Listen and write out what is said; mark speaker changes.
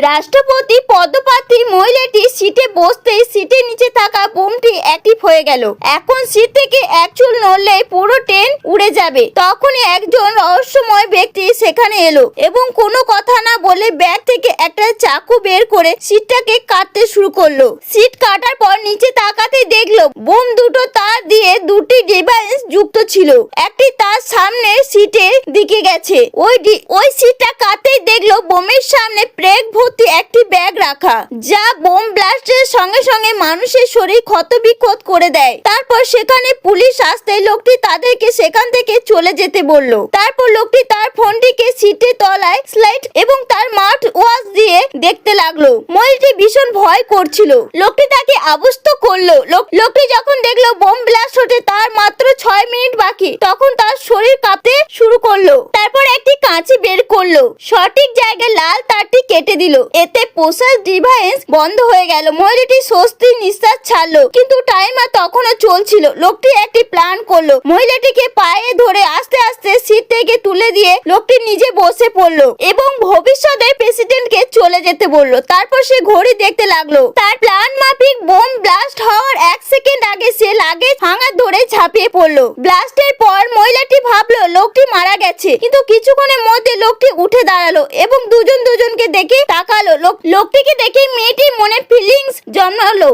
Speaker 1: রাষ্ট্রপতি পদপ্রার্থী মহিলাটি সিটে বসতেই সিটের নিচে থাকা বোমটি অ্যাক্টিভ হয়ে গেল। এখন সিট থেকে এক চুল নড়লে পুরো ট্রেন উড়ে যাবে। তখনই একজন রহস্যময় ব্যক্তি সেখানে এলো এবং কোনো কথা না বলে ব্যাগ থেকে একটা চাকু বের করে সিটটাকে কাটতে শুরু করলো। সিট কাটার পর নিচে তাকাতেই দেখলো বোম দুটো তার দিয়ে দুটি ডিভাইস যুক্ত ছিল। একটি তার সামনে সিটের দিকে গেছে। ওই সিটটা কাটতেই দেখলো বোমের সামনে ব্রেক ভর্তি একটি ব্যাগ রাখা, যা বোম ব্লাস্টের সঙ্গে সঙ্গে মানুষের শরীর ক্ষতবিক্ষত করে দেয়। তারপর সেখানে পুলিশ আসতে লোকটি তাদেরকে সেখান থেকে চলে যেতে বলল। তারপর লোকটি তার ফোনটিকে সিটের তলায় স্লাইড এবং তার মাউথ ওয়াশ দিয়ে দেখতে লাগলো। মহিলাটি ভীষণ ভয় করছিল। লোকটি তাকে আশ্বস্ত করলো। লোকটি যখন দেখলো বোম ব্লাস্ট হতে তার মাত্র 6 মিনিট বাকি, তখন তার শরীর কাঁপতে শুরু করলো। তারপর একটি কাঁচি বের করলো, সঠিক জায়গায় লাল তারটি কেটে দিল। এতে পোষার ডিভাইস বন্ধ হয়ে গেল। মহিলাটি স্বস্তির নিঃশ্বাস ছাড়লো, কিন্তু টাইমার তখনও চলছিল। লোকটি একটি প্ল্যান করলো। মহিলাটিকে পায়ে ধরে আস্তে আস্তে সিট থেকে তুলে দিয়ে লোকটি নিজে বসে পড়লো এবং ভবিষ্যতের প্রেসিডেন্টকে চলে যেতে বলল। তারপর সে ঘড়ি দেখতে লাগলো। তার প্ল্যান মাফিক বোম ব্লাস্ট হওয়ার 1 সেকেন্ড আগে সে লাগেজ হাঙ্গার ধরে ঝাঁপিয়ে পড়লো। ব্লাস্টের পর মহিলাটি ভাবলো লোকটি মারা গেছে, কিন্তু কিছুক্ষণের মধ্যে লোকটি উঠে দাঁড়ালো এবং দুজনকে দেখে তাকালো। লোকটিকে দেখে মেয়েটির মনে ফিলিংস জন্মালো।